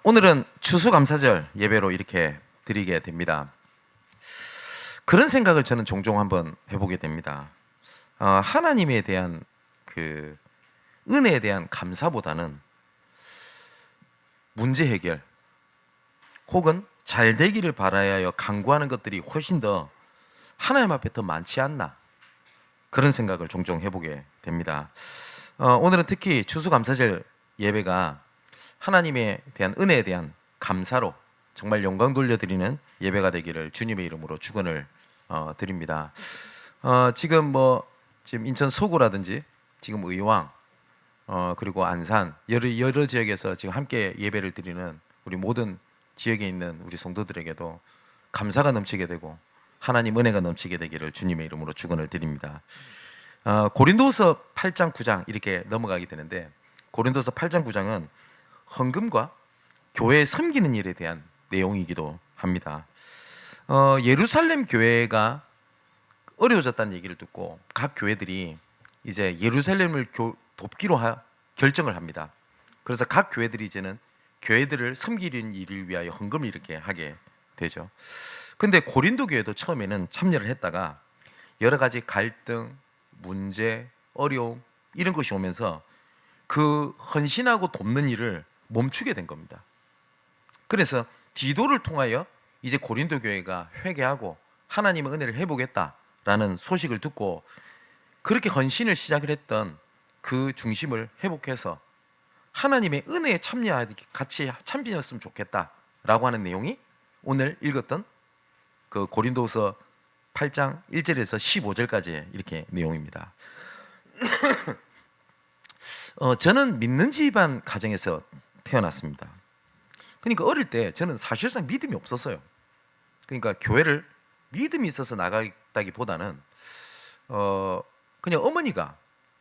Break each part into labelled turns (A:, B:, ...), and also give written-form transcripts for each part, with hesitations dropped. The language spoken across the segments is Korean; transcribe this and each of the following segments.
A: 오늘은 추수감사절 예배로 이렇게 드리게 됩니다. 그런 생각을 저는 종종 한번 해보게 됩니다. 하나님에 대한 그 은혜에 대한 감사보다는 문제 해결 혹은 잘 되기를 바라야 하여 간구하는 것들이 훨씬 더 하나님 앞에 더 많지 않나, 그런 생각을 종종 해보게 됩니다. 오늘은 특히 추수감사절 예배가 하나님에 대한 은혜에 대한 감사로 정말 영광 돌려드리는 예배가 되기를 주님의 이름으로 축원을 드립니다. 지금 인천 서구라든지 지금 의왕 그리고 안산 여러 지역에서 지금 함께 예배를 드리는 우리 모든 지역에 있는 우리 성도들에게도 감사가 넘치게 되고 하나님 은혜가 넘치게 되기를 주님의 이름으로 축원을 드립니다. 고린도서 8장 9장 이렇게 넘어가게 되는데, 고린도서 8장 9장은 헌금과 교회에 섬기는 일에 대한 내용이기도 합니다. 예루살렘 교회가 어려워졌다는 얘기를 듣고 각 교회들이 이제 예루살렘을 돕기로 결정을 합니다. 그래서 각 교회들이 이제는 교회들을 섬기는 일을 위하여 헌금을 이렇게 하게 되죠. 근데 고린도 교회도 처음에는 참여를 했다가 여러 가지 갈등, 문제, 어려움 이런 것이 오면서 그 헌신하고 돕는 일을 멈추게 된 겁니다. 그래서 디도를 통하여 이제 고린도 교회가 회개하고 하나님의 은혜를 회복했다라는 소식을 듣고 그렇게 헌신을 시작을 했던 그 중심을 회복해서 하나님의 은혜에 같이 참여했으면 좋겠다라고 하는 내용이 오늘 읽었던 그 고린도서 8장 1절에서 15절까지 이렇게 내용입니다. 저는 믿는 집안 가정에서 태어났습니다. 그러니까 어릴 때 저는 사실상 믿음이 없었어요. 그러니까 교회를 믿음이 있어서 나가다기보다는 그냥 어머니가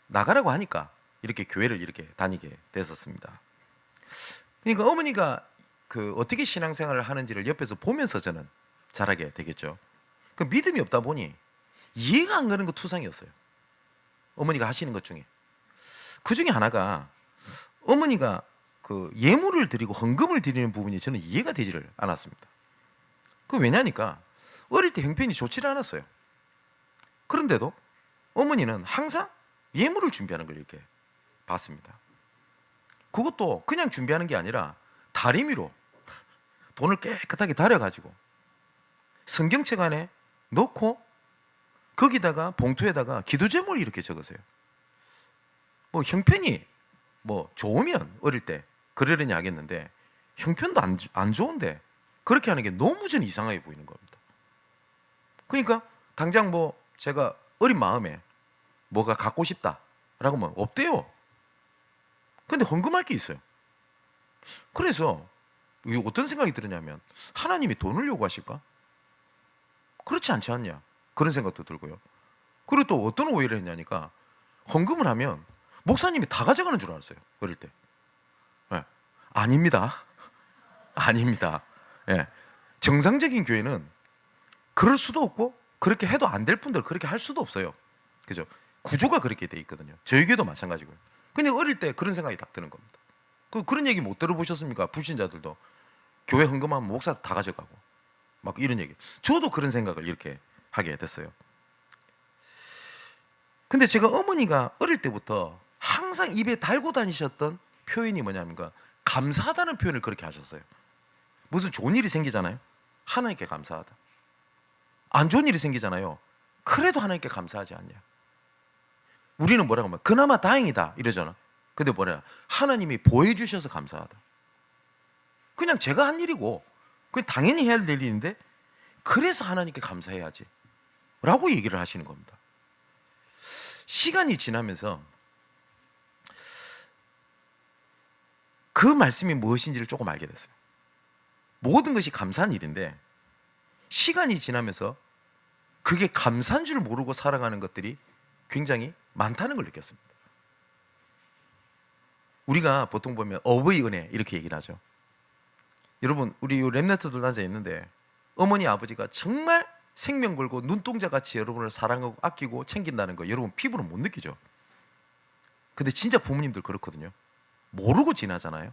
A: 나가라고 하니까 이렇게 교회를 이렇게 다니게 됐었습니다. 그러니까 어머니가 어떻게 신앙생활을 하는지를 옆에서 보면서 저는 자라게 되겠죠. 그 믿음이 없다 보니 이해가 안 가는 거 투성이었어요. 어머니가 하시는 것 중에 그 중에 하나가 어머니가 예물을 드리고 헌금을 드리는 부분이 저는 이해가 되지를 않았습니다. 왜냐니까 어릴 때 형편이 좋지를 않았어요. 그런데도 어머니는 항상 예물을 준비하는 걸 이렇게 봤습니다. 그것도 그냥 준비하는 게 아니라 다리미로 돈을 깨끗하게 다려가지고 성경책 안에 넣고 거기다가 봉투에다가 기도 제목을 이렇게 적으세요. 형편이 좋으면 어릴 때 그러려니 하겠는데 형편도 안 좋은데 그렇게 하는 게 너무 저는 이상하게 보이는 겁니다. 그러니까 당장 제가 어린 마음에 뭐가 갖고 싶다라고 하면 없대요. 근데 헌금할 게 있어요. 그래서 어떤 생각이 들었냐면 하나님이 돈을 요구하실까? 그렇지 않지 않냐, 그런 생각도 들고요. 그리고 또 어떤 오해를 했냐니까 헌금을 하면 목사님이 다 가져가는 줄 알았어요, 어릴 때. 네. 아닙니다. 아닙니다. 네. 정상적인 교회는 그럴 수도 없고 그렇게 해도 안 될 분들 그렇게 할 수도 없어요. 그죠? 구조가 그렇게 돼 있거든요. 저희 교회도 마찬가지고요. 근데 어릴 때 그런 생각이 딱 드는 겁니다. 그런 얘기 못 들어보셨습니까? 불신자들도 교회 헌금하면 목사 다 가져가고 막 이런 얘기. 저도 그런 생각을 이렇게 하게 됐어요. 근데 제가 어머니가 어릴 때부터 항상 입에 달고 다니셨던 표현이 뭐냐면 감사하다는 표현을 그렇게 하셨어요. 무슨 좋은 일이 생기잖아요. 하나님께 감사하다. 안 좋은 일이 생기잖아요. 그래도 하나님께 감사하지 않냐. 우리는 뭐라고 하면 그나마 다행이다 이러잖아. 근데 뭐냐, 하나님이 보여주셔서 감사하다. 그냥 제가 한 일이고 그냥 당연히 해야 될 일인데 그래서 하나님께 감사해야지 라고 얘기를 하시는 겁니다. 시간이 지나면서 그 말씀이 무엇인지를 조금 알게 됐어요. 모든 것이 감사한 일인데 시간이 지나면서 그게 감사한 줄 모르고 살아가는 것들이 굉장히 많다는 걸 느꼈습니다. 우리가 보통 보면 어버이 은혜 이렇게 얘기를 하죠. 여러분, 우리 랩런트들 앉아 있는데 어머니 아버지가 정말 생명 걸고 눈동자같이 여러분을 사랑하고 아끼고 챙긴다는 거 여러분 피부로 못 느끼죠. 근데 진짜 부모님들 그렇거든요. 모르고 지나잖아요.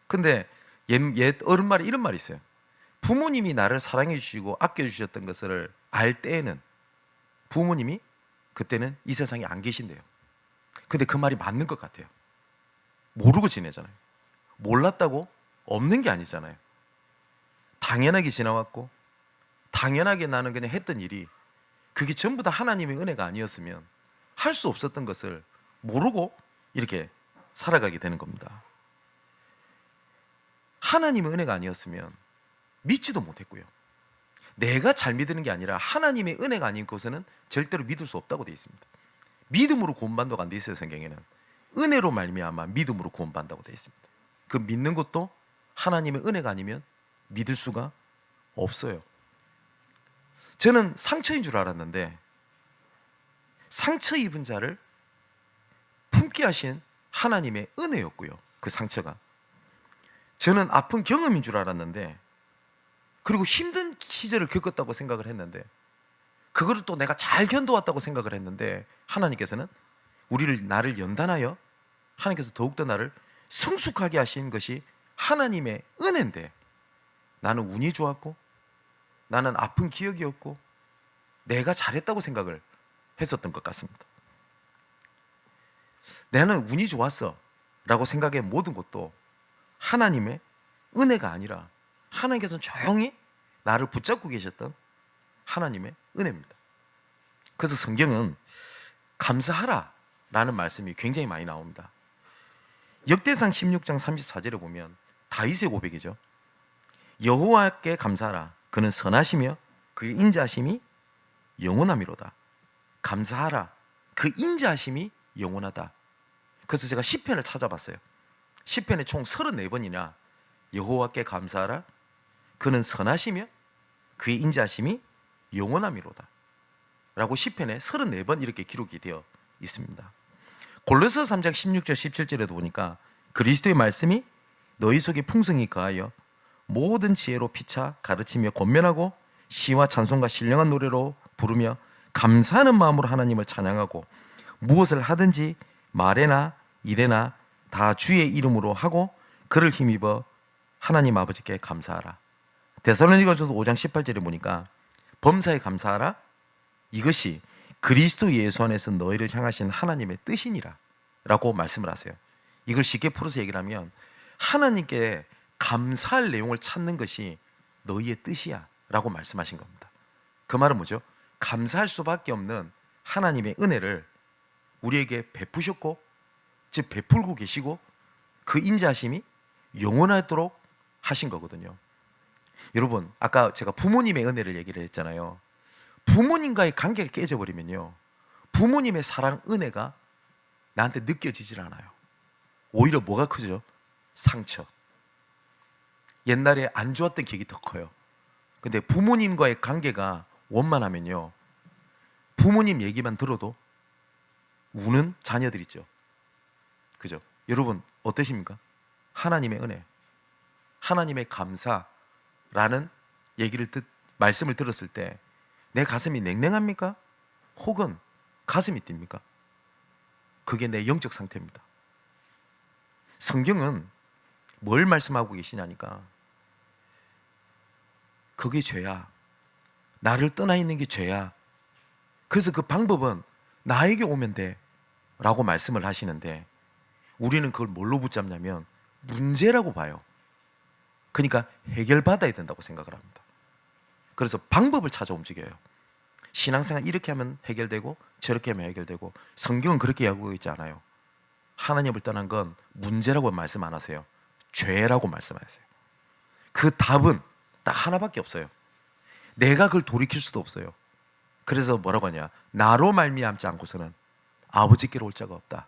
A: 근데 옛 어른 말에 이런 말이 있어요. 부모님이 나를 사랑해 주시고 아껴 주셨던 것을 알 때에는 부모님이 그때는 이 세상에 안 계신대요. 근데 그 말이 맞는 것 같아요. 모르고 지내잖아요. 몰랐다고 없는 게 아니잖아요. 당연하게 지나왔고 당연하게 나는 그냥 했던 일이 그게 전부 다 하나님의 은혜가 아니었으면 할 수 없었던 것을 모르고 이렇게 살아가게 되는 겁니다. 하나님의 은혜가 아니었으면 믿지도 못했고요. 내가 잘 믿는 게 아니라 하나님의 은혜가 아닌 것에는 절대로 믿을 수 없다고 되어 있습니다. 믿음으로 구원받는다고 안 되어 있어요. 성경에는 은혜로 말미암아 믿음으로 구원받는다고 되어 있습니다. 그 믿는 것도 하나님의 은혜가 아니면 믿을 수가 없어요. 저는 상처인 줄 알았는데 상처 입은 자를 품게 하신 하나님의 은혜였고요. 그 상처가 저는 아픈 경험인 줄 알았는데, 그리고 힘든 시절을 겪었다고 생각을 했는데, 그거를 또 내가 잘 견뎌왔다고 생각을 했는데, 하나님께서는 나를 연단하여 하나님께서 더욱더 나를 성숙하게 하신 것이 하나님의 은혜인데, 나는 운이 좋았고 나는 아픈 기억이었고 내가 잘했다고 생각을 했었던 것 같습니다. 나는 운이 좋았어 라고 생각해 모든 것도 하나님의 은혜가 아니라 하나님께서는 조용히 나를 붙잡고 계셨던 하나님의 은혜입니다. 그래서 성경은 감사하라 라는 말씀이 굉장히 많이 나옵니다. 역대상 16장 34절에 보면 다윗의 고백이죠. 여호와께 감사하라. 그는 선하시며 그의 인자하심이 영원함이로다. 감사하라. 그 인자하심이 영원하다. 그래서 제가 시편을 찾아봤어요. 시편에 총 34번이나 여호와께 감사하라. 그는 선하시며 그의 인자하심이 영원함이로다 라고 시편에 34번 이렇게 기록이 되어 있습니다. 골로새 3장 16절 17절에도 보니까 그리스도의 말씀이 너희 속에 풍성히 거하여 모든 지혜로 피차 가르치며 권면하고 시와 찬송과 신령한 노래로 부르며 감사하는 마음으로 하나님을 찬양하고 무엇을 하든지 말에나 일에나 다 주의 이름으로 하고 그를 힘입어 하나님 아버지께 감사하라. 데살로니가전서 5장 18절에 보니까 범사에 감사하라. 이것이 그리스도 예수 안에서 너희를 향하신 하나님의 뜻이니라 라고 말씀을 하세요. 이걸 쉽게 풀어서 얘기를 하면 하나님께 감사할 내용을 찾는 것이 너희의 뜻이야 라고 말씀하신 겁니다. 그 말은 뭐죠? 감사할 수밖에 없는 하나님의 은혜를 우리에게 베푸셨고, 즉 베풀고 계시고 그 인자하심이 영원하도록 하신 거거든요. 여러분, 아까 제가 부모님의 은혜를 얘기를 했잖아요. 부모님과의 관계가 깨져버리면요, 부모님의 사랑, 은혜가 나한테 느껴지질 않아요. 오히려 뭐가 크죠? 상처. 옛날에 안 좋았던 기억이 더 커요. 근데 부모님과의 관계가 원만하면요, 부모님 얘기만 들어도 우는 자녀들 있죠. 그죠? 여러분 어떠십니까? 하나님의 은혜, 하나님의 감사라는 말씀을 들었을 때 내 가슴이 냉랭합니까? 혹은 가슴이 뜁니까? 그게 내 영적 상태입니다. 성경은 뭘 말씀하고 계시냐니까, 그게 죄야. 나를 떠나 있는 게 죄야. 그래서 그 방법은 나에게 오면 돼 라고 말씀을 하시는데, 우리는 그걸 뭘로 붙잡냐면 문제라고 봐요. 그러니까 해결받아야 된다고 생각을 합니다. 그래서 방법을 찾아 움직여요. 신앙생활 이렇게 하면 해결되고 저렇게 하면 해결되고, 성경은 그렇게 이야기하고 있지 않아요. 하나님을 떠난 건 문제라고 말씀 안 하세요. 죄라고 말씀하세요. 그 답은 딱 하나밖에 없어요. 내가 그걸 돌이킬 수도 없어요. 그래서 뭐라고 하냐, 나로 말미암지 않고서는 아버지께로 올 자가 없다.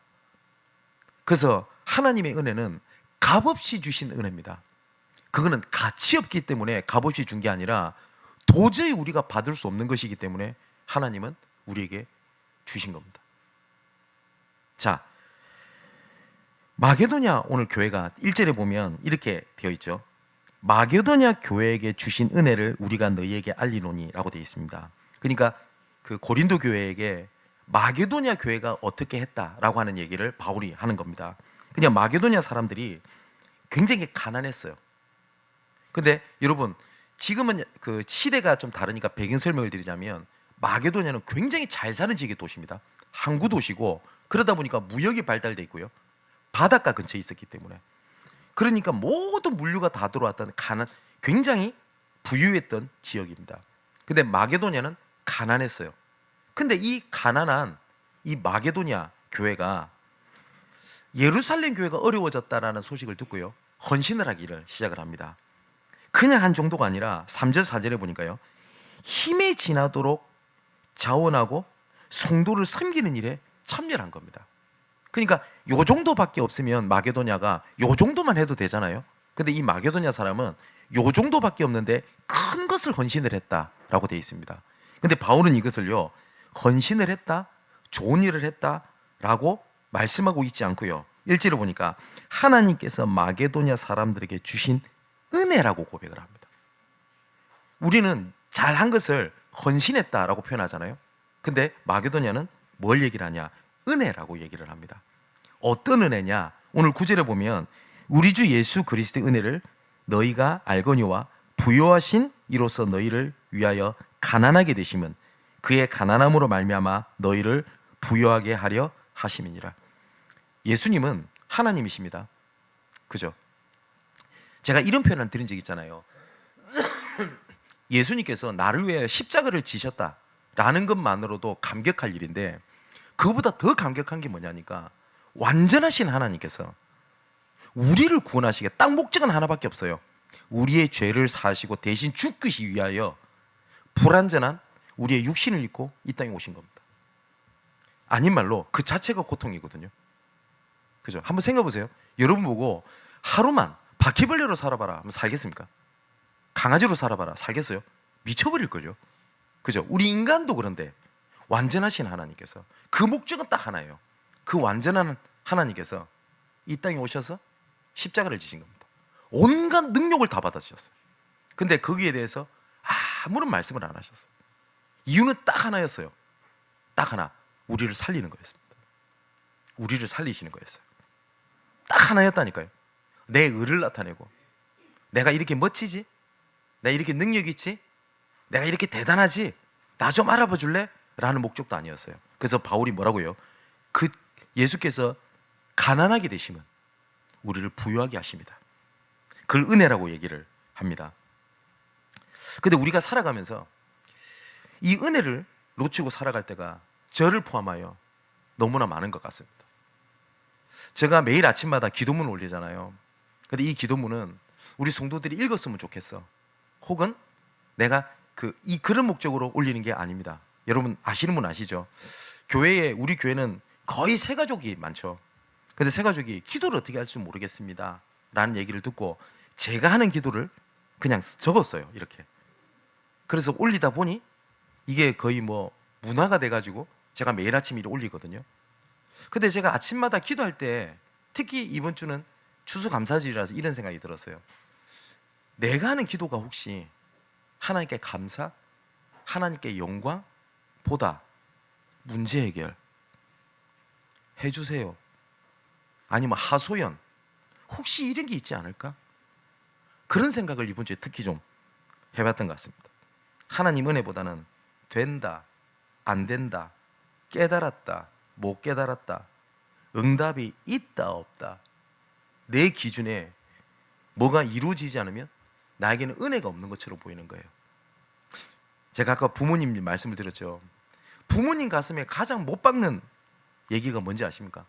A: 그래서 하나님의 은혜는 값없이 주신 은혜입니다. 그거는 가치 없기 때문에 값없이 준 게 아니라 도저히 우리가 받을 수 없는 것이기 때문에 하나님은 우리에게 주신 겁니다. 자, 마게도냐 오늘 교회가 1절에 보면 이렇게 되어 있죠. 마게도냐 교회에게 주신 은혜를 우리가 너희에게 알리노니 라고 되어 있습니다. 그러니까 그 고린도 교회에게 마게도냐 교회가 어떻게 했다라고 하는 얘기를 바울이 하는 겁니다. 그냥 마게도냐 사람들이 굉장히 가난했어요. 근데 여러분, 지금은 그 시대가 좀 다르니까 배경 설명을 드리자면, 마게도냐는 굉장히 잘 사는 지역의 도시입니다. 항구 도시고, 그러다 보니까 무역이 발달돼 있고요, 바닷가 근처에 있었기 때문에, 그러니까 모든 물류가 다 들어왔던 굉장히 부유했던 지역입니다. 근데 마게도냐는 가난했어요. 근데 이 가난한 이 마게도냐 교회가 예루살렘 교회가 어려워졌다라는 소식을 듣고요, 헌신을 하기를 시작을 합니다. 그냥 한 정도가 아니라 3절 4절에 보니까요, 힘에 지나도록 자원하고 성도를 섬기는 일에 참여를 한 겁니다. 그러니까 요 정도밖에 없으면 마게도냐가 요 정도만 해도 되잖아요. 근데 이 마게도냐 사람은 요 정도밖에 없는데 큰 것을 헌신을 했다라고 되어 있습니다. 근데 바울은 이것을요, 헌신을 했다, 좋은 일을 했다라고 말씀하고 있지 않고요, 1절을 보니까 하나님께서 마게도냐 사람들에게 주신 은혜라고 고백을 합니다. 우리는 잘한 것을 헌신했다라고 표현하잖아요. 근데 마게도냐는 뭘 얘기를 하냐? 은혜라고 얘기를 합니다. 어떤 은혜냐? 오늘 9절에 보면 우리 주 예수 그리스도의 은혜를 너희가 알거니와 부요하신 이로써 너희를 위하여 가난하게 되심은 그의 가난함으로 말미암아 너희를 부요하게 하려 하심이니라. 예수님은 하나님이십니다. 그죠? 제가 이런 표현을 드린 적 있잖아요. 예수님께서 나를 위해 십자가를 지셨다라는 것만으로도 감격할 일인데, 그거보다 더 감격한 게 뭐냐니까, 완전하신 하나님께서 우리를 구원하시게 딱 목적은 하나밖에 없어요. 우리의 죄를 사하시고 대신 죽기 위하여 불완전한 우리의 육신을 입고 이 땅에 오신 겁니다. 아닌 말로 그 자체가 고통이거든요. 그죠? 한번 생각해 보세요. 여러분 보고 하루만 바퀴벌레로 살아봐라 하면 살겠습니까? 강아지로 살아봐라 살겠어요? 미쳐버릴걸요. 그죠? 우리 인간도 그런데 완전하신 하나님께서, 그 목적은 딱 하나예요. 그 완전한 하나님께서 이 땅에 오셔서 십자가를 지신 겁니다. 온갖 능력을 다 받아주셨어요. 근데 거기에 대해서 아무런 말씀을 안 하셨어요. 이유는 딱 하나였어요. 딱 하나, 우리를 살리는 거였습니다. 우리를 살리시는 거였어요. 딱 하나였다니까요. 내 의를 나타내고, 내가 이렇게 멋지지? 내가 이렇게 능력 있지? 내가 이렇게 대단하지? 나 좀 알아봐 줄래? 라는 목적도 아니었어요. 그래서 바울이 뭐라고요? 그 예수께서 가난하게 되시면 우리를 부유하게 하십니다. 그걸 은혜라고 얘기를 합니다. 근데 우리가 살아가면서 이 은혜를 놓치고 살아갈 때가 저를 포함하여 너무나 많은 것 같습니다. 제가 매일 아침마다 기도문을 올리잖아요. 근데 이 기도문은 우리 성도들이 읽었으면 좋겠어. 혹은 내가 그런 목적으로 올리는 게 아닙니다. 여러분 아시는 분 아시죠? 우리 교회는 거의 새가족이 많죠. 근데 새가족이 기도를 어떻게 할지 모르겠습니다 라는 얘기를 듣고 제가 하는 기도를 그냥 적었어요. 이렇게. 그래서 올리다 보니 이게 거의 뭐 문화가 돼가지고 제가 매일 아침 일을 올리거든요. 근데 제가 아침마다 기도할 때, 특히 이번 주는 추수감사절이라서 이런 생각이 들었어요. 내가 하는 기도가 혹시 하나님께 감사, 하나님께 영광보다 문제 해결 해주세요, 아니면 하소연, 혹시 이런 게 있지 않을까? 그런 생각을 이번 주에 특히 좀 해봤던 것 같습니다. 하나님 은혜보다는 된다, 안 된다, 깨달았다, 못 깨달았다, 응답이 있다 없다, 내 기준에 뭐가 이루어지지 않으면 나에게는 은혜가 없는 것처럼 보이는 거예요. 제가 아까 부모님 말씀을 드렸죠. 부모님 가슴에 가장 못 박는 얘기가 뭔지 아십니까?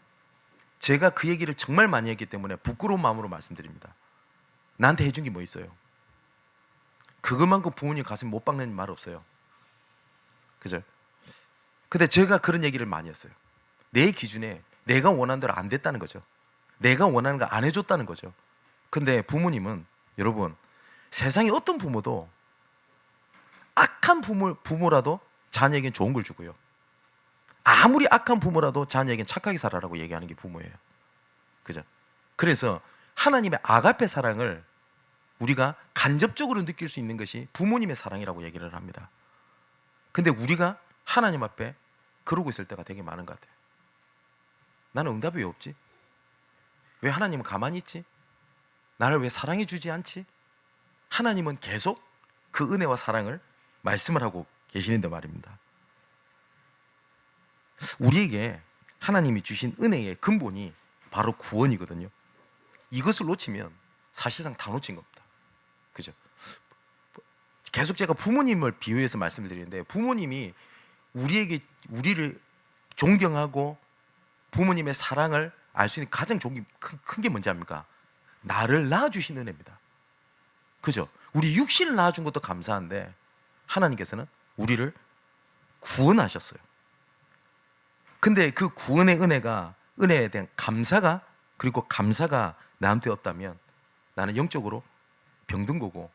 A: 제가 그 얘기를 정말 많이 했기 때문에 부끄러운 마음으로 말씀드립니다. 나한테 해준 게 뭐 있어요? 그것만큼 부모님 가슴에 못 박는 말 없어요. 그죠? 근데 제가 그런 얘기를 많이 했어요. 내 기준에 내가 원하는 대로 안 됐다는 거죠. 내가 원하는 거 안 해줬다는 거죠. 근데 부모님은, 여러분, 세상에 어떤 부모도 악한 부모라도 자녀에겐 좋은 걸 주고요, 아무리 악한 부모라도 자녀에겐 착하게 살아라고 얘기하는 게 부모예요. 그죠? 그래서 하나님의 아가페 사랑을 우리가 간접적으로 느낄 수 있는 것이 부모님의 사랑이라고 얘기를 합니다. 근데 우리가 하나님 앞에 그러고 있을 때가 되게 많은 것 같아요. 나는 응답이 왜 없지? 왜 하나님은 가만히 있지? 나를 왜 사랑해 주지 않지? 하나님은 계속 그 은혜와 사랑을 말씀을 하고 계시는데 말입니다. 우리에게 하나님이 주신 은혜의 근본이 바로 구원이거든요. 이것을 놓치면 사실상 다 놓친 겁니다. 그죠? 계속 제가 부모님을 비유해서 말씀을 드리는데, 부모님이 우리를 존경하고 부모님의 사랑을 알 수 있는 가장 큰 게 뭔지 압니까? 나를 낳아주신 은혜입니다. 그죠? 우리 육신을 낳아준 것도 감사한데 하나님께서는 우리를 구원하셨어요. 근데 그 구원의 은혜에 대한 감사가, 그리고 감사가 나한테 없다면 나는 영적으로 병든 거고,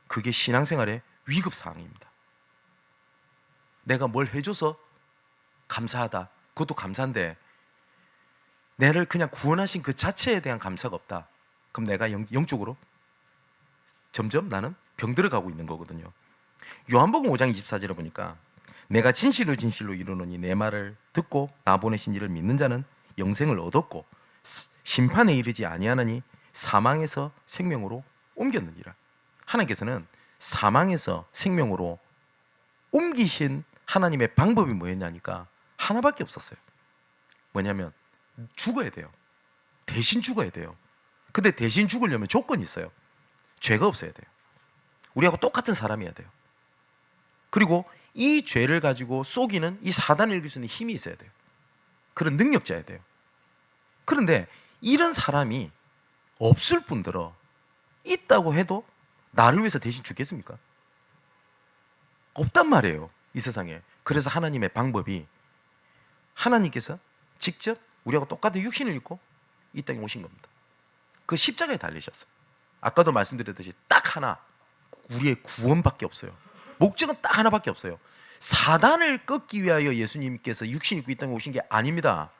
A: 그게 신앙생활의 위급사항입니다. 내가 뭘 해줘서 감사하다, 그것도 감사한데 나를 그냥 구원하신 그 자체에 대한 감사가 없다, 그럼 내가 영적으로 점점 나는 병들어 가고 있는 거거든요. 요한복음 5장 24절에 보니까 내가 진실로 이르노니 내 말을 듣고 나 보내신 이를 믿는 자는 영생을 얻었고 심판에 이르지 아니하나니 사망에서 생명으로 옮겼느니라. 하나님께서는 사망에서 생명으로 옮기신 하나님의 방법이 뭐였냐니까 하나밖에 없었어요. 뭐냐면 죽어야 돼요. 대신 죽어야 돼요. 근데 대신 죽으려면 조건이 있어요. 죄가 없어야 돼요. 우리하고 똑같은 사람이어야 돼요. 그리고 이 죄를 가지고 속이는 이 사단을 이길 수 있는 힘이 있어야 돼요. 그런 능력자여야 돼요. 그런데 이런 사람이 없을 뿐더러 있다고 해도 나를 위해서 대신 죽겠습니까? 없단 말이에요, 이 세상에. 그래서 하나님의 방법이, 하나님께서 직접 우리하고 똑같은 육신을 입고 이 땅에 오신 겁니다. 그 십자가에 달리셨어요. 아까도 말씀드렸듯이 딱 하나, 우리의 구원밖에 없어요. 목적은 딱 하나밖에 없어요. 사단을 꺾기 위하여 예수님께서 육신 입고 이 땅에 오신 게 아닙니다.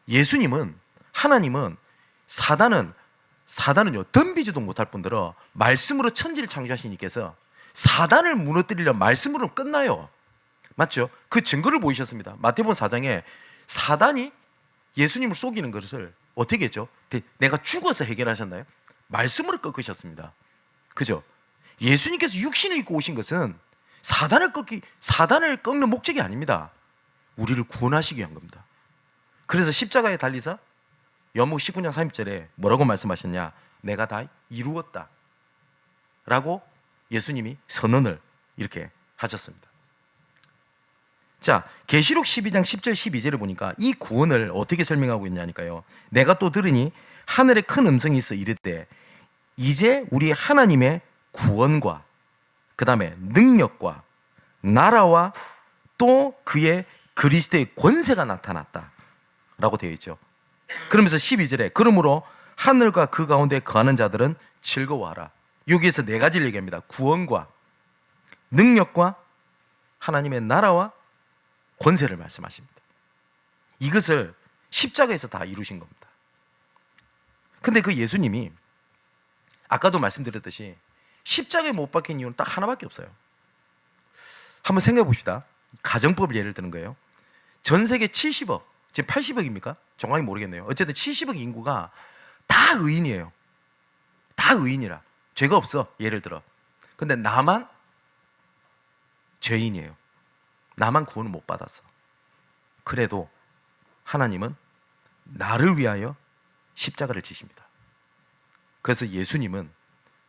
A: 예수님은, 하나님은 사단은요 덤비지도 못할 뿐더러 말씀으로 천지를 창조하신 이께서 사단을 무너뜨리려 말씀으로 끝나요. 맞죠? 그 증거를 보이셨습니다. 마태복음 4장에 사단이 예수님을 속이는 것을 어떻게 했죠? 내가 죽어서 해결하셨나요? 말씀으로 꺾으셨습니다. 그죠? 예수님께서 육신을 입고 오신 것은 사단을 꺾는 목적이 아닙니다. 우리를 구원하시기 위한 겁니다. 그래서 십자가에 달리사 요한복음 19장 30절에 뭐라고 말씀하셨냐? 내가 다 이루었다 라고 예수님이 선언을 이렇게 하셨습니다. 자, 계시록 12장 10절 12절에 보니까 이 구원을 어떻게 설명하고 있냐니까요. 내가 또 들으니 하늘에 큰 음성이 있어 이르되 이제 우리 하나님의 구원과 그 다음에 능력과 나라와 또 그의 그리스도의 권세가 나타났다 라고 되어 있죠. 그러면서 12절에 그러므로 하늘과 그 가운데 거하는 자들은 즐거워하라. 여기에서 네 가지를 얘기합니다. 구원과 능력과 하나님의 나라와 권세를 말씀하십니다. 이것을 십자가에서 다 이루신 겁니다. 근데 그 예수님이 아까도 말씀드렸듯이 십자가에 못 박힌 이유는 딱 하나밖에 없어요. 한번 생각해 봅시다. 가정법을 예를 드는 거예요. 전 세계 70억, 지금 80억입니까? 정확히 모르겠네요. 어쨌든 70억 인구가 다 의인이에요. 다 의인이라. 죄가 없어, 예를 들어. 근데 나만 죄인이에요. 나만 구원을 못 받았어. 그래도 하나님은 나를 위하여 십자가를 지십니다. 그래서 예수님은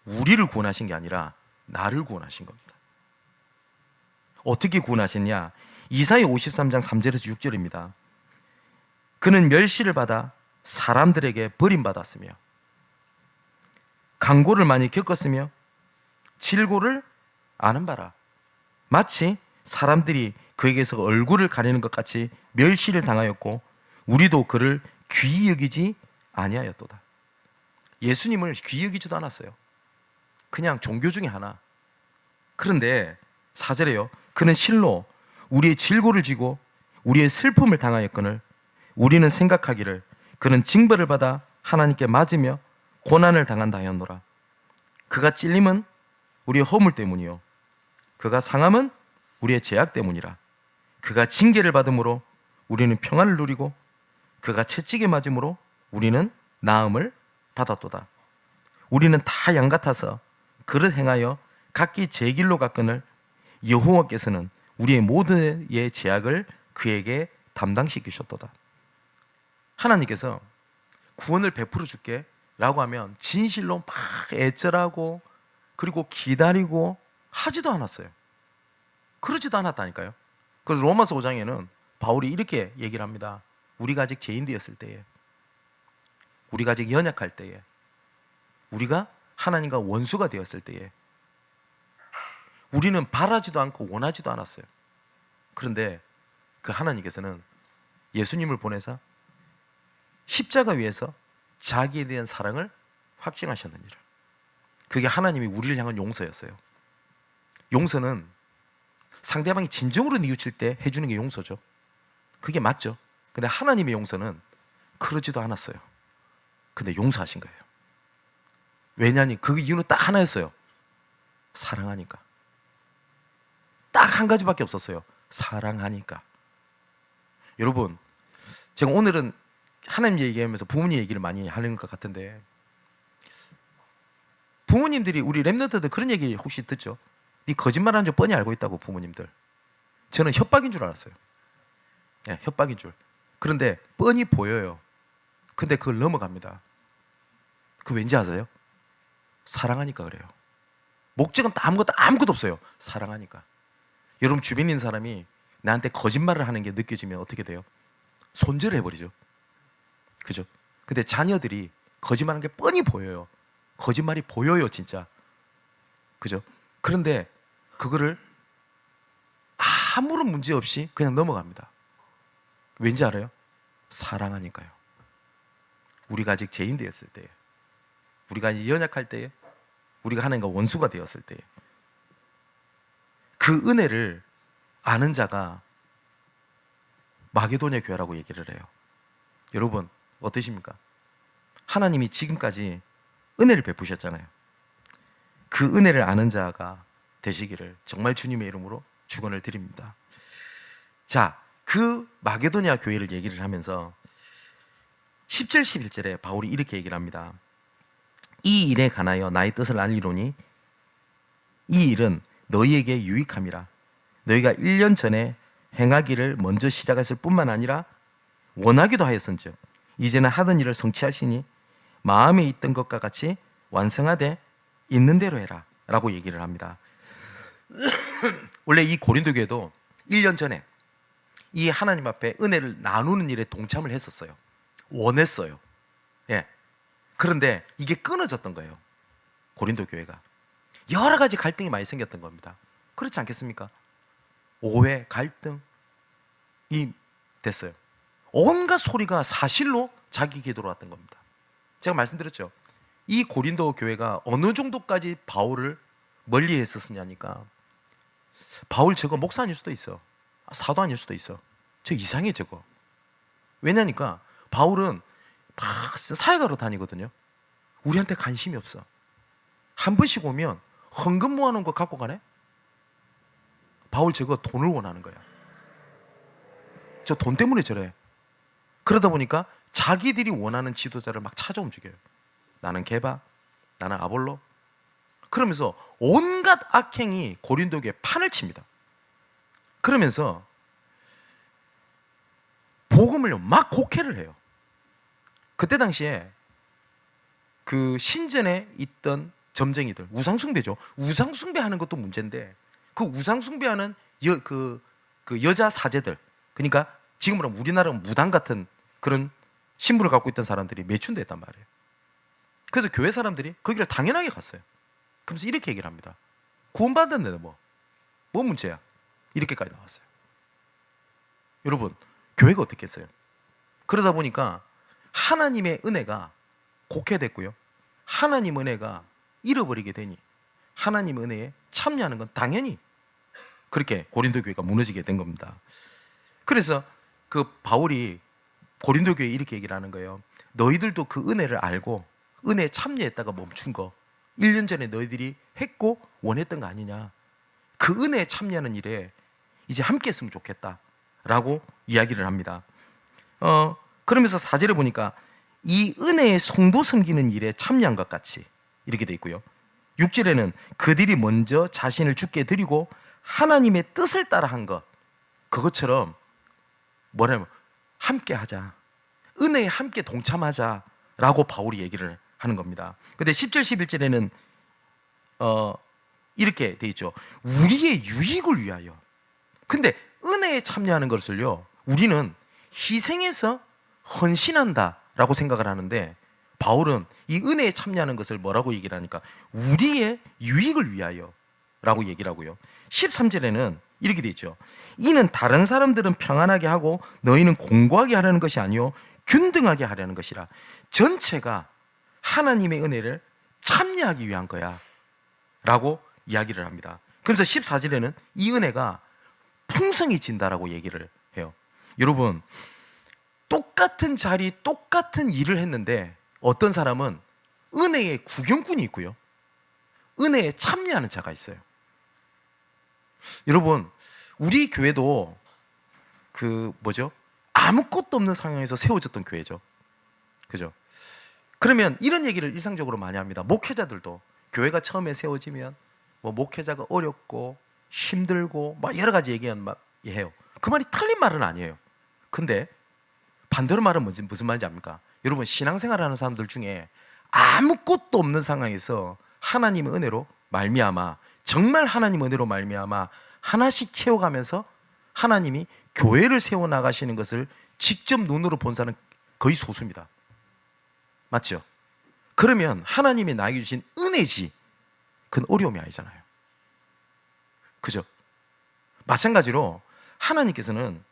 A: 우리를 구원하신 게 아니라 나를 구원하신 겁니다. 어떻게 구원하셨냐? 이사야 53장 3절에서 6절입니다. 그는 멸시를 받아 사람들에게 버림받았으며 강고를 많이 겪었으며 질고를 아는 바라. 마치 사람들이 그에게서 얼굴을 가리는 것 같이 멸시를 당하였고 우리도 그를 귀히 여기지 아니하였도다. 예수님을 귀히 여기지도 않았어요. 그냥 종교 중에 하나. 그런데 4절에요. 그는 실로 우리의 질고를 지고 우리의 슬픔을 당하였거늘 우리는 생각하기를 그는 징벌을 받아 하나님께 맞으며 고난을 당한다 하였노라. 그가 찔림은 우리의 허물 때문이요 그가 상함은 우리의 죄악 때문이라. 그가 징계를 받음으로 우리는 평안을 누리고 그가 채찍에 맞음으로 우리는 나음을 받았도다.
B: 우리는 다 양 같아서 그릇 행하여 각기 제 길로 갔거늘 여호와께서는 우리의 모든 제약을 그에게 담당시키셨도다. 하나님께서 구원을 베풀어 줄게 라고 하면 진실로 막 애절하고 그리고 기다리고 하지도 않았어요. 그러지도 않았다니까요. 그래서 로마서 5장에는 바울이 이렇게 얘기를 합니다. 우리가 아직 죄인되었을 때에, 우리가 아직 연약할 때에, 우리가 하나님과 원수가 되었을 때에 우리는 바라지도 않고 원하지도 않았어요. 그런데 그 하나님께서는 예수님을 보내사 십자가 위에서 자기에 대한 사랑을 확증하셨느니라. 그게 하나님이 우리를 향한 용서였어요. 용서는 상대방이 진정으로 뉘우칠 때 해주는 게 용서죠. 그게 맞죠. 근데 하나님의 용서는 그러지도 않았어요. 근데 용서하신 거예요. 왜냐니 그 이유는 딱 하나였어요. 사랑하니까. 딱 한 가지밖에 없었어요. 사랑하니까. 여러분, 제가 오늘은 하나님 얘기하면서 부모님 얘기를 많이 하는 것 같은데, 부모님들이 우리 랩런트들 그런 얘기 혹시 듣죠? 네 거짓말하는 줄 뻔히 알고 있다고. 부모님들, 저는 협박인 줄 알았어요. 네, 협박인 줄. 그런데 뻔히 보여요. 근데 그걸 넘어갑니다. 그 왠지 아세요? 사랑하니까 그래요. 목적은 아무것도 없어요. 사랑하니까. 여러분 주변에 있는 사람이 나한테 거짓말을 하는 게 느껴지면 어떻게 돼요? 손절해버리죠. 그죠? 근데 자녀들이 거짓말하는 게 뻔히 보여요. 거짓말이 보여요, 진짜. 그죠? 그런데 그거를 아무런 문제 없이 그냥 넘어갑니다. 왠지 알아요? 사랑하니까요. 우리가 아직 죄인 되었을 때에, 우리가 연약할 때에, 우리가 하나님과 원수가 되었을 때에 그 은혜를 아는 자가 마게도냐 교회라고 얘기를 해요. 여러분 어떠십니까? 하나님이 지금까지 은혜를 베푸셨잖아요. 그 은혜를 아는 자가 되시기를 정말 주님의 이름으로 축원을 드립니다. 자, 그 마게도냐 교회를 얘기를 하면서 10절 11절에 바울이 이렇게 얘기를 합니다. 이 일에 관하여 나의 뜻을 알리노니 이 일은 너희에게 유익함이라. 너희가 1년 전에 행하기를 먼저 시작했을 뿐만 아니라 원하기도 하였은즉 이제는 하던 일을 성취하시니 마음에 있던 것과 같이 완성하되 있는 대로 해라 라고 얘기를 합니다. 원래 이 고린도 교회도 1년 전에 이 하나님 앞에 은혜를 나누는 일에 동참을 했었어요. 원했어요. 예. 그런데 이게 끊어졌던 거예요. 고린도 교회가 여러 가지 갈등이 많이 생겼던 겁니다. 그렇지 않겠습니까? 오해, 갈등이 됐어요. 온갖 소리가 사실로 자기 귀에 들어왔던 겁니다. 제가 말씀드렸죠. 이 고린도 교회가 어느 정도까지 바울을 멀리 했었느냐니까, 바울 저거 목사 아닐 수도 있어, 사도 아닐 수도 있어, 저 이상해 저거. 왜냐니까 바울은 막 사회가로 다니거든요. 우리한테 관심이 없어. 한 번씩 오면 헌금 모아놓은 거 갖고 가네? 바울 저거 돈을 원하는 거야. 저 돈 때문에 저래. 그러다 보니까 자기들이 원하는 지도자를 막 찾아 움직여요. 나는 게바, 나는 아볼로. 그러면서 온갖 악행이 고린도 교회에 판을 칩니다. 그러면서 복음을 막 곡해를 해요. 그때 당시에 그 신전에 있던 점쟁이들, 우상숭배죠. 우상숭배하는 것도 문제인데 그 우상숭배하는 여자 사제들, 그러니까 지금으로 우리나라 무당 같은 그런 신분을 갖고 있던 사람들이 매춘됐단 말이에요. 그래서 교회 사람들이 거기를 당연하게 갔어요. 그러면서 이렇게 얘기를 합니다. 구원받았는데 뭐 문제야? 이렇게까지 나왔어요. 여러분, 교회가 어떻게 했어요? 그러다 보니까 하나님의 은혜가 곡해됐고요, 하나님 은혜가 잃어버리게 되니 하나님 은혜에 참여하는 건 당연히 그렇게 고린도 교회가 무너지게 된 겁니다. 그래서 그 바울이 고린도 교회에 이렇게 얘기를 하는 거예요. 너희들도 그 은혜를 알고 은혜에 참여했다가 멈춘 거 1년 전에 너희들이 했고 원했던 거 아니냐. 그 은혜에 참여하는 일에 이제 함께 했으면 좋겠다라고 이야기를 합니다. 그러면서 4절에 보니까 이 은혜의 성도 섬기는 일에 참여한 것 같이, 이렇게 돼 있고요. 6절에는 그들이 먼저 자신을 주께 드리고 하나님의 뜻을 따라 한 것, 그것처럼 뭐냐면 함께 하자, 은혜에 함께 동참하자라고 바울이 얘기를 하는 겁니다. 근데 10절 11절에는 이렇게 돼 있죠. 우리의 유익을 위하여. 근데 은혜에 참여하는 것을요, 우리는 희생해서 헌신한다라고 생각을 하는데, 바울은 이 은혜에 참여하는 것을 뭐라고 얘기를 하니까 우리의 유익을 위하여 라고 얘기를 하고요. 13절에는 이렇게 돼 있죠. 이는 다른 사람들은 평안하게 하고 너희는 공고하게 하려는 것이 아니요 균등하게 하려는 것이라. 전체가 하나님의 은혜를 참여하기 위한 거야 라고 이야기를 합니다. 그래서 14절에는 이 은혜가 풍성해진다라고 얘기를 해요. 여러분, 똑같은 자리 똑같은 일을 했는데 어떤 사람은 은혜의 구경꾼이 있고요, 은혜에 참여하는 자가 있어요. 여러분, 우리 교회도 아무것도 없는 상황에서 세워졌던 교회죠. 그죠? 그러면 이런 얘기를 일상적으로 많이 합니다. 목회자들도 교회가 처음에 세워지면 뭐 목회자가 어렵고 힘들고 막 여러 가지 얘기해요. 그 말이 틀린 말은 아니에요. 근데 반대로 말은 무슨 말인지 압니까? 여러분, 신앙생활하는 사람들 중에 아무것도 없는 상황에서 하나님의 은혜로 말미암아, 정말 하나님의 은혜로 말미암아 하나씩 채워가면서 하나님이 교회를 세워나가시는 것을 직접 눈으로 본 사람은 거의 소수입니다. 맞죠? 그러면 하나님이 나에게 주신 은혜지 그건 어려움이 아니잖아요. 그죠? 마찬가지로 하나님께서는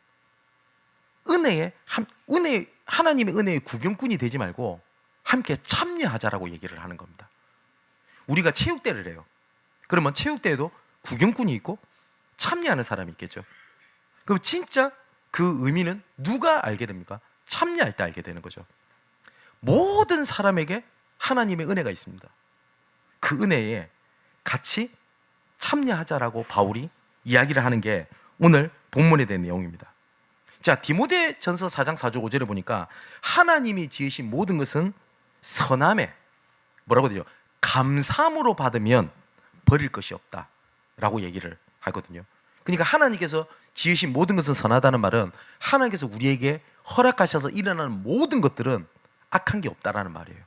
B: 하나님의 은혜의 구경꾼이 되지 말고 함께 참여하자라고 얘기를 하는 겁니다. 우리가 체육대회를 해요. 그러면 체육대회도 구경꾼이 있고 참여하는 사람이 있겠죠. 그럼 진짜 그 의미는 누가 알게 됩니까? 참여할 때 알게 되는 거죠. 모든 사람에게 하나님의 은혜가 있습니다. 그 은혜에 같이 참여하자라고 바울이 이야기를 하는 게 오늘 본문에 대한 내용입니다. 자, 디모데전서 4장 4절 5절에 보니까 하나님이 지으신 모든 것은 선함에 뭐라고 되죠? 감사함으로 받으면 버릴 것이 없다라고 얘기를 하거든요. 그러니까 하나님께서 지으신 모든 것은 선하다는 말은 하나님께서 우리에게 허락하셔서 일어나는 모든 것들은 악한 게 없다라는 말이에요.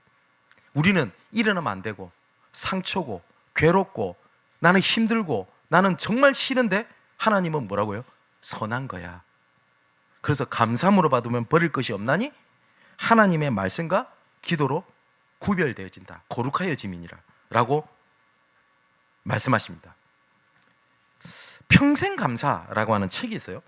B: 우리는 일어나면 안 되고 상처고 괴롭고 나는 힘들고 나는 정말 싫은데 하나님은 뭐라고요? 선한 거야. 그래서 감사함으로 받으면 버릴 것이 없나니 하나님의 말씀과 기도로 구별되어진다. 거룩하여짐이니라 라고 말씀하십니다. 평생감사라고 하는 책이 있어요.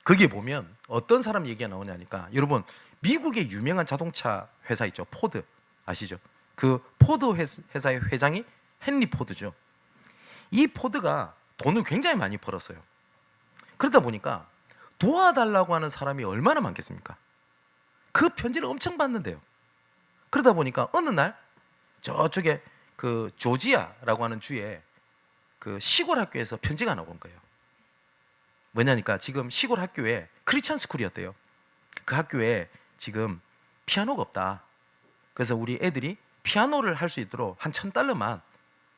B: 거기에 보면 어떤 사람 얘기가 나오냐니까, 여러분, 미국의 유명한 자동차 회사 있죠. 포드 아시죠? 그 포드 회사의 회장이 헨리 포드죠. 이 포드가 돈을 굉장히 많이 벌었어요. 그러다 보니까 도와달라고 하는 사람이 얼마나 많겠습니까? 그 편지를 엄청 받는데요. 그러다 보니까 어느 날 저쪽에 그 조지아라고 하는 주에 그 시골 학교에서 편지가 하나 온 거예요. 뭐냐니까 지금 시골 학교에 크리스천 스쿨이었대요. 그 학교에 지금 피아노가 없다. 그래서 우리 애들이 피아노를 할 수 있도록 한 $1,000만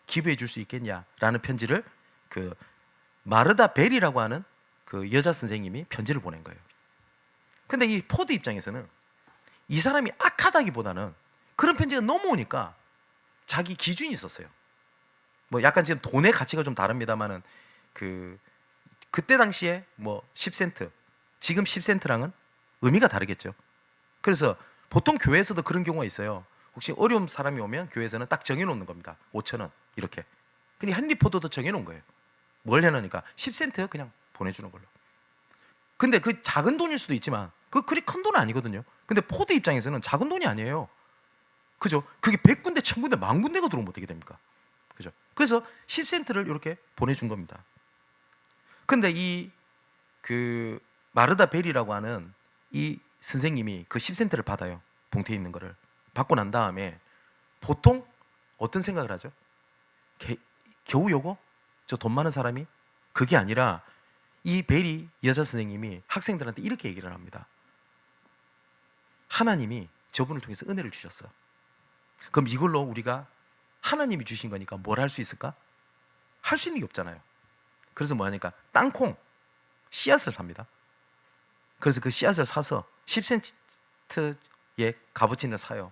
B: 기부해 줄 수 있겠냐라는 편지를 그 마르다 벨이라고 하는 그 여자 선생님이 편지를 보낸 거예요. 근데 이 포드 입장에서는 이 사람이 악하다기보다는 그런 편지가 너무 오니까 자기 기준이 있었어요. 뭐 약간 지금 돈의 가치가 좀 다릅니다만은 그때 당시에 뭐 10센트, 지금 10센트랑은 의미가 다르겠죠. 그래서 보통 교회에서도 그런 경우가 있어요. 혹시 어려운 사람이 오면 교회에서는 딱 정해놓는 겁니다. 5,000원 이렇게. 근데 헨리 포드도 정해놓은 거예요. 뭘 해놓으니까 10센트 그냥 보내주는 걸로. 근데 그 작은 돈일 수도 있지만 그리 큰 돈은 아니거든요. 근데 포드 입장에서는 작은 돈이 아니에요. 그죠? 그게 100군데, 1000군데, 10,000군데가 들어오면 어떻게 됩니까? 그죠? 그래서 10센트를 이렇게 보내준 겁니다. 근데 그 마르다 벨이라고 하는 이 선생님이 그 10센트를 받아요. 봉투에 있는 거를 받고 난 다음에 보통 어떤 생각을 하죠? 겨우 요거? 저 돈 많은 사람이? 그게 아니라 이 벨이 여자 선생님이 학생들한테 이렇게 얘기를 합니다. 하나님이 저분을 통해서 은혜를 주셨어. 그럼 이걸로 우리가 하나님이 주신 거니까 뭘 할 수 있을까? 할 수 있는 게 없잖아요. 그래서 뭐 하니까 땅콩 씨앗을 삽니다. 그래서 그 씨앗을 사서 10cm의 값어치를 사요.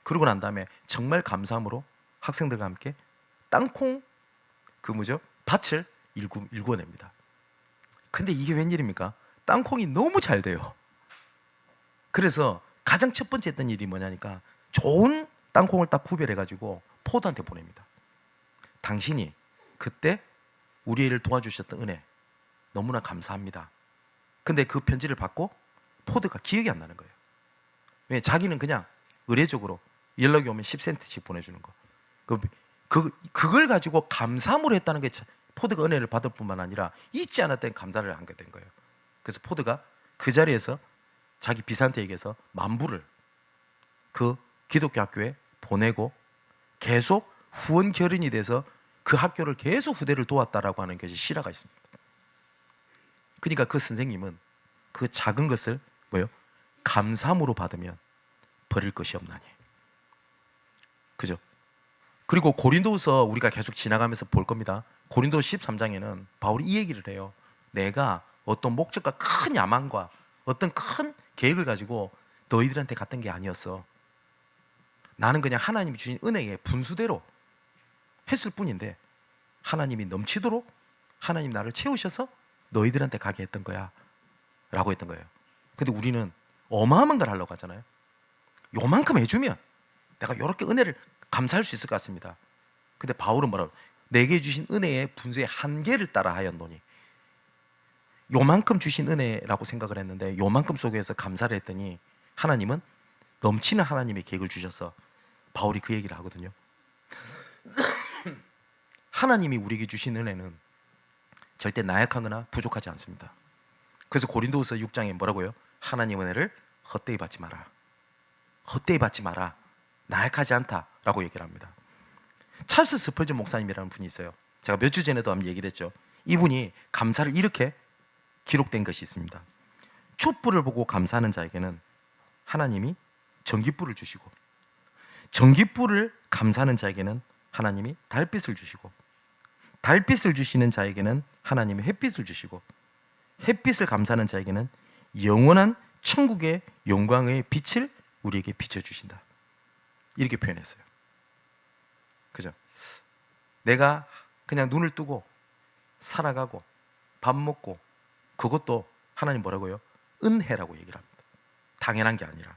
B: 그러고 난 다음에 정말 감사함으로 학생들과 함께 땅콩 그 뭐죠? 밭을 일궈냅니다. 근데 이게 웬일입니까? 땅콩이 너무 잘 돼요. 그래서 가장 첫 번째 했던 일이 뭐냐니까 좋은 땅콩을 딱 구별해가지고 포드한테 보냅니다. 당신이 그때 우리 애를 도와주셨던 은혜 너무나 감사합니다. 근데 그 편지를 받고 포드가 기억이 안 나는 거예요. 왜? 자기는 그냥 의례적으로 연락이 오면 10센트씩 보내주는 거. 그걸 가지고 감사함으로 했다는 게 포드가 은혜를 받을 뿐만 아니라 잊지 않았던 감사를 하게 된 거예요. 그래서 포드가 그 자리에서 자기 비서한테 얘기해서 만불을 그 기독교 학교에 보내고 계속 후원 결연이 돼서 그 학교를 계속 후대를 도왔다라고 하는 것이 실화가 있습니다. 그러니까 그 선생님은 그 작은 것을 뭐요? 감사함으로 받으면 버릴 것이 없나니. 그죠? 그리고 고린도후서 우리가 계속 지나가면서 볼 겁니다. 고린도 13장에는 바울이 이 얘기를 해요. 내가 어떤 목적과 큰 야망과 어떤 큰 계획을 가지고 너희들한테 갔던 게 아니었어. 나는 그냥 하나님이 주신 은혜의 분수대로 했을 뿐인데 하나님이 넘치도록 하나님 나를 채우셔서 너희들한테 가게 했던 거야 라고 했던 거예요. 근데 우리는 어마어마한 걸 하려고 하잖아요. 요만큼 해주면 내가 이렇게 은혜를 감사할 수 있을 것 같습니다. 근데 바울은 뭐라고? 내게 주신 은혜의 분수의 한계를 따라 하였노니. 요만큼 주신 은혜라고 생각을 했는데 요만큼 속에서 감사를 했더니 하나님은 넘치는 하나님의 계획을 주셔서 바울이 그 얘기를 하거든요. 하나님이 우리에게 주신 은혜는 절대 나약하거나 부족하지 않습니다. 그래서 고린도후서 6장에 뭐라고요? 하나님 은혜를 헛되이 받지 마라. 헛되이 받지 마라. 나약하지 않다라고 얘기를 합니다. 찰스 스펄전 목사님이라는 분이 있어요. 제가 몇 주 전에도 한번 얘기를 했죠. 이분이 감사를 이렇게 기록된 것이 있습니다. 촛불을 보고 감사하는 자에게는 하나님이 전깃불을 주시고, 전깃불을 감사하는 자에게는 하나님이 달빛을 주시고, 달빛을 주시는 자에게는 하나님이 햇빛을 주시고, 햇빛을 감사하는 자에게는 영원한 천국의 영광의 빛을 우리에게 비춰주신다. 이렇게 표현했어요. 그죠? 내가 그냥 눈을 뜨고 살아가고 밥 먹고 그것도 하나님 뭐라고요? 은혜라고 얘기를 합니다. 당연한 게 아니라.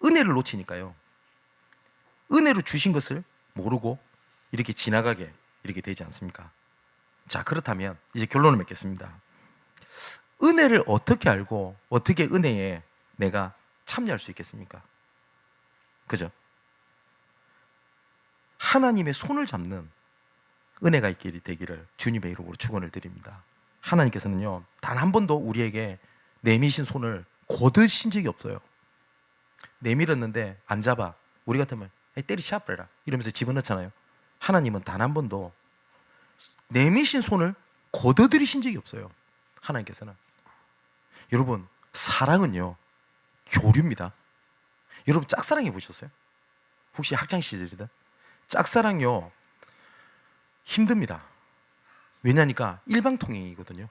B: 은혜를 놓치니까요. 은혜로 주신 것을 모르고 이렇게 지나가게 이렇게 되지 않습니까? 자, 그렇다면 이제 결론을 맺겠습니다. 은혜를 어떻게 알고 어떻게 은혜에 내가 참여할 수 있겠습니까? 그죠? 하나님의 손을 잡는 은혜가 있게 되기를 주님의 이름으로 축원을 드립니다. 하나님께서는요, 단 한 번도 우리에게 내미신 손을 거드신 적이 없어요. 내밀었는데 안 잡아. 우리 같으면 때리치아버려라 이러면서 집어넣잖아요. 하나님은 단 한 번도 내미신 손을 거둬들이신 적이 없어요. 하나님께서는. 여러분, 사랑은요 교류입니다. 여러분 짝사랑해 보셨어요? 혹시 학창 시절이든 짝사랑요 힘듭니다. 왜냐니까 일방통행이거든요.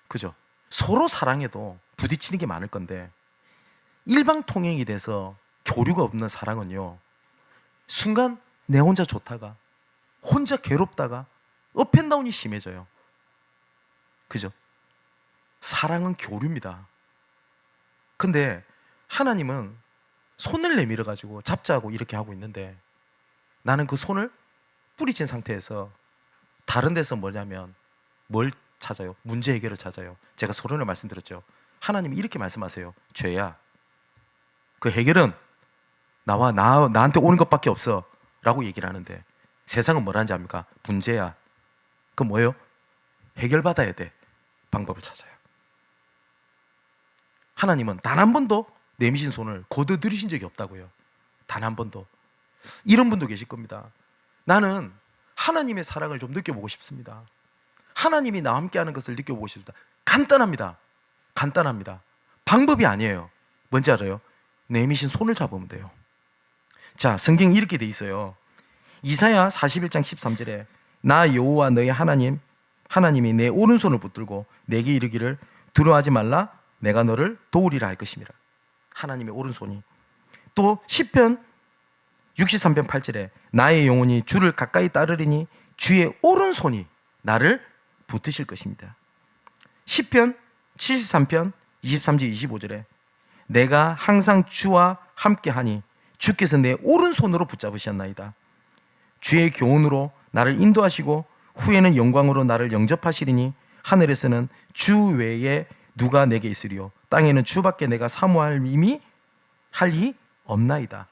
B: 그죠? 서로 사랑해도 부딪히는 게 많을 건데 일방통행이 돼서 교류가 없는 사랑은요 순간 내 혼자 좋다가 혼자 괴롭다가 업앤다운이 심해져요. 그죠? 사랑은 교류입니다. 근데 하나님은 손을 내밀어 가지고 잡자고 이렇게 하고 있는데 나는 그 손을 뿌리친 상태에서 다른 데서 뭐냐면 뭘 찾아요? 문제 해결을 찾아요. 제가 서론에 말씀드렸죠. 하나님이 이렇게 말씀하세요. 죄야, 그 해결은 나한테 오는 것밖에 없어 라고 얘기를 하는데 세상은 뭐라는지 압니까? 문제야. 그 뭐예요? 해결받아야 돼. 방법을 찾아요. 하나님은 단 한 번도 내미신 손을 거둬들이신 적이 없다고요. 단 한 번도. 이런 분도 계실 겁니다. 나는 하나님의 사랑을 좀 느껴보고 싶습니다. 하나님이 나와 함께하는 것을 느껴보고 싶습니다. 간단합니다. 간단합니다. 방법이 아니에요. 뭔지 알아요? 내미신 손을 잡으면 돼요. 자, 성경이 이렇게 돼 있어요. 이사야 41장 13절에 나 여호와 너의 하나님이 내 오른손을 붙들고 내게 이르기를 두려워하지 말라 내가 너를 도우리라 할 것입니다. 하나님의 오른손이. 또 시편 63편 8절에 나의 영혼이 주를 가까이 따르리니 주의 오른손이 나를 붙드실 것입니다. 시편 73편 23절 25절에 내가 항상 주와 함께하니 주께서 내 오른손으로 붙잡으셨나이다. 주의 교훈으로 나를 인도하시고 후에는 영광으로 나를 영접하시리니 하늘에서는 주 외에 누가 내게 있으리요 땅에는 주밖에 내가 사모할 힘이 할이 없나이다.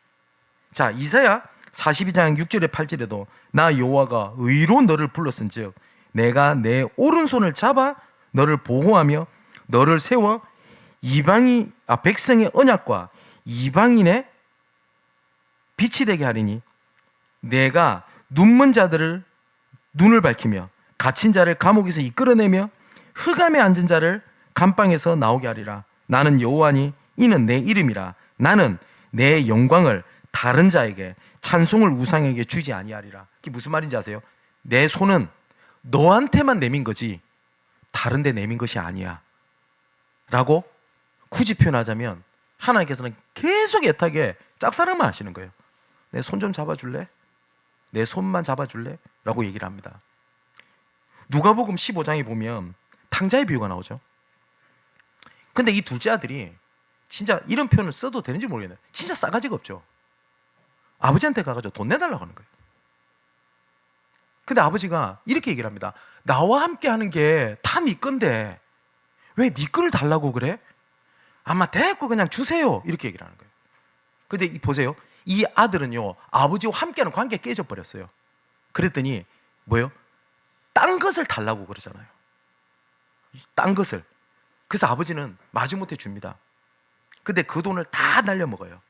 B: 자, 이사야 42장 6절에 8절에도 나 여호와가 의로 너를 불렀은즉 내가 내 오른손을 잡아 너를 보호하며 너를 세워 백성의 언약과 이방인의 빛이 되게 하리니 내가 눈먼 자들을 눈을 밝히며 갇힌 자를 감옥에서 이끌어내며 흑암에 앉은 자를 감방에서 나오게 하리라. 나는 여호와니 이는 내 이름이라. 나는 내 영광을 다른 자에게 찬송을 우상에게 주지 아니하리라. 이게 무슨 말인지 아세요? 내 손은 너한테만 내민 거지 다른 데 내민 것이 아니야 라고 굳이 표현하자면 하나님께서는 계속 애타게 짝사랑만 하시는 거예요. 내 손 좀 잡아줄래? 내 손만 잡아줄래? 라고 얘기를 합니다. 누가복음 15장에 보면 탕자의 비유가 나오죠. 근데 이 둘째 아들이 진짜 이런 표현을 써도 되는지 모르겠네요. 진짜 싸가지가 없죠. 아버지한테 가가지고 돈 내달라고 하는 거예요. 근데 아버지가 이렇게 얘기를 합니다. 나와 함께 하는 게 다 네 건데 왜 네 거를 달라고 그래? 아마 됐고 그냥 주세요. 이렇게 얘기를 하는 거예요. 근데 보세요. 이 아들은요 아버지와 함께하는 관계가 깨져 버렸어요. 그랬더니 뭐예요? 딴 것을 달라고 그러잖아요. 딴 것을. 그래서 아버지는 마지못해 줍니다. 근데 그 돈을 다 날려먹어요.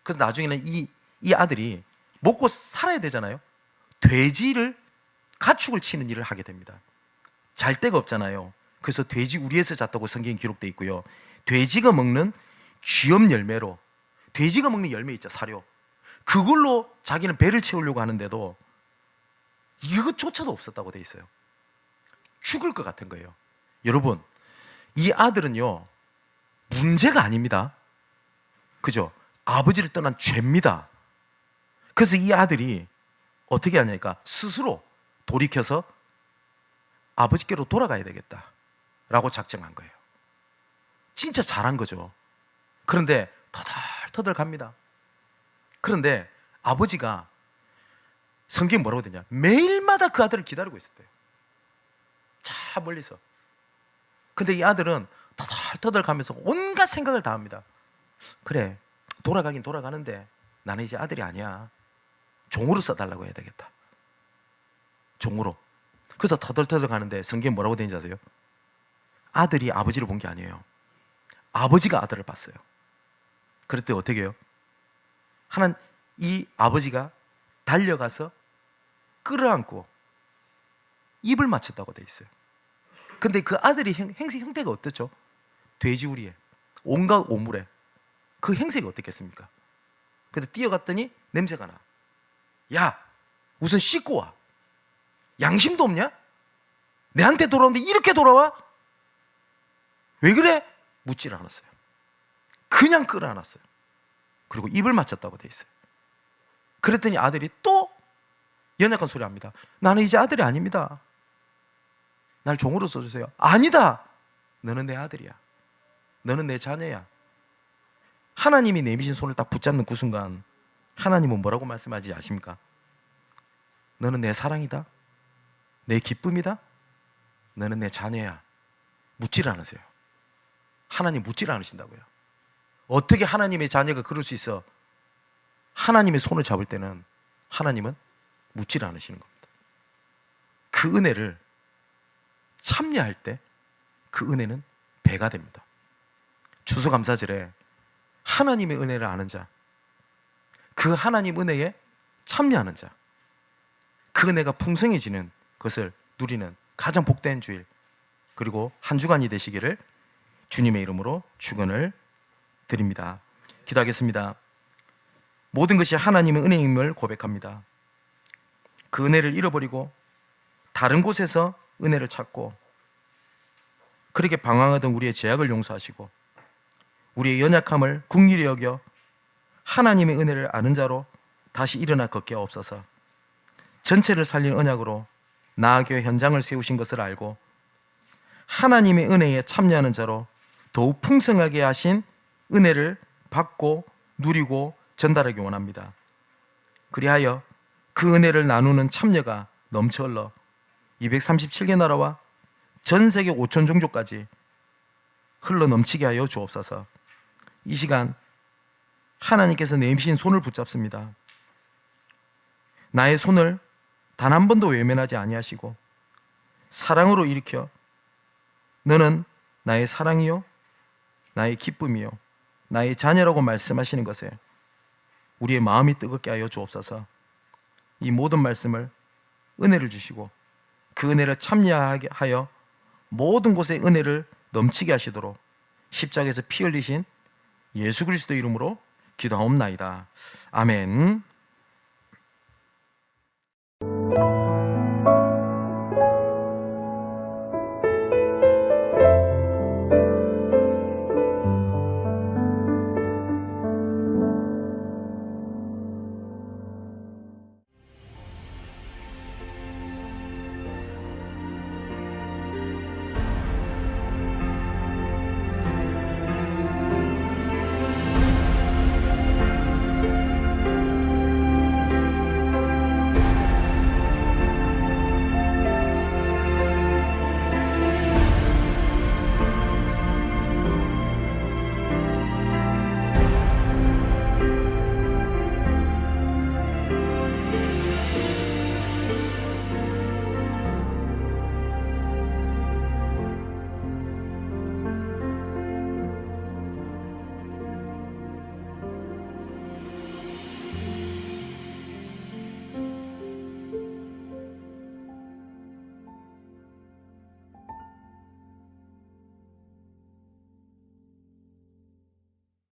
B: 그래서 나중에는 이 아들이 먹고 살아야 되잖아요. 돼지를 가축을 치는 일을 하게 됩니다. 잘 데가 없잖아요. 그래서 돼지 우리에서 잤다고 성경에 기록되어 있고요. 돼지가 먹는 쥐염 열매로 돼지가 먹는 열매 있죠. 사료. 그걸로 자기는 배를 채우려고 하는데도 이것조차도 없었다고 돼 있어요. 죽을 것 같은 거예요. 여러분, 이 아들은요 문제가 아닙니다. 그죠? 아버지를 떠난 죄입니다. 그래서 이 아들이 어떻게 하냐니까 스스로 돌이켜서 아버지께로 돌아가야 되겠다 라고 작정한 거예요. 진짜 잘한 거죠. 그런데 터덜터덜 갑니다. 그런데 아버지가 성경 뭐라고 되냐, 매일마다 그 아들을 기다리고 있었대요. 저 멀리서. 근데 이 아들은 터덜터덜 가면서 온갖 생각을 다 합니다. 그래, 돌아가긴 돌아가는데 나는 이제 아들이 아니야. 종으로 써달라고 해야 되겠다. 종으로. 그래서 터덜터덜 가는데 성경 뭐라고 되는지 아세요? 아들이 아버지를 본 게 아니에요. 아버지가 아들을 봤어요. 그럴 때 어떻게 해요? 이 아버지가 달려가서 끌어안고 입을 맞췄다고 돼 있어요. 근데 그 아들이 형태가 어떻죠? 돼지우리에 온갖 오물에 그 행색이 어떻겠습니까? 근데 뛰어갔더니 냄새가 나. 야, 우선 씻고 와. 양심도 없냐? 내한테 돌아오는데 이렇게 돌아와? 왜 그래? 묻지를 않았어요. 그냥 끌어안았어요. 그리고 입을 맞췄다고 돼 있어요. 그랬더니 아들이 또 연약한 소리 합니다. 나는 이제 아들이 아닙니다. 날 종으로 써주세요. 아니다. 너는 내 아들이야. 너는 내 자녀야. 하나님이 내미신 손을 딱 붙잡는 그 순간 하나님은 뭐라고 말씀하지 아십니까? 너는 내 사랑이다. 내 기쁨이다. 너는 내 자녀야. 묻지를 않으세요. 하나님 묻지를 않으신다고요. 어떻게 하나님의 자녀가 그럴 수 있어? 하나님의 손을 잡을 때는 하나님은 묻지를 않으시는 겁니다. 그 은혜를 참여할 때 그 은혜는 배가 됩니다. 추수감사절에 하나님의 은혜를 아는 자, 그 하나님 은혜에 참여하는 자, 그 은혜가 풍성해지는 것을 누리는 가장 복된 주일, 그리고 한 주간이 되시기를 주님의 이름으로 축원을 드립니다. 기도하겠습니다. 모든 것이 하나님의 은혜임을 고백합니다. 그 은혜를 잃어버리고 다른 곳에서 은혜를 찾고 그렇게 방황하던 우리의 죄악을 용서하시고 우리의 연약함을 긍휼히 여겨 하나님의 은혜를 아는 자로 다시 일어나 걷게 하옵소서. 전체를 살린 언약으로 나아교회 현장을 세우신 것을 알고 하나님의 은혜에 참여하는 자로 더욱 풍성하게 하신 은혜를 받고 누리고 전달하기 원합니다. 그리하여 그 은혜를 나누는 참여가 넘쳐 흘러 237개 나라와 전 세계 5천 종족까지 흘러 넘치게 하여 주옵소서. 이 시간 하나님께서 내미신 손을 붙잡습니다. 나의 손을 단 한 번도 외면하지 아니하시고 사랑으로 일으켜 너는 나의 사랑이요 나의 기쁨이요 나의 자녀라고 말씀하시는 것에 우리의 마음이 뜨겁게 하여 주옵소서. 이 모든 말씀을 은혜를 주시고 그 은혜를 참여하게 하여 모든 곳에 은혜를 넘치게 하시도록 십자가에서 피 흘리신 예수 그리스도 이름으로 기도하옵나이다. 아멘.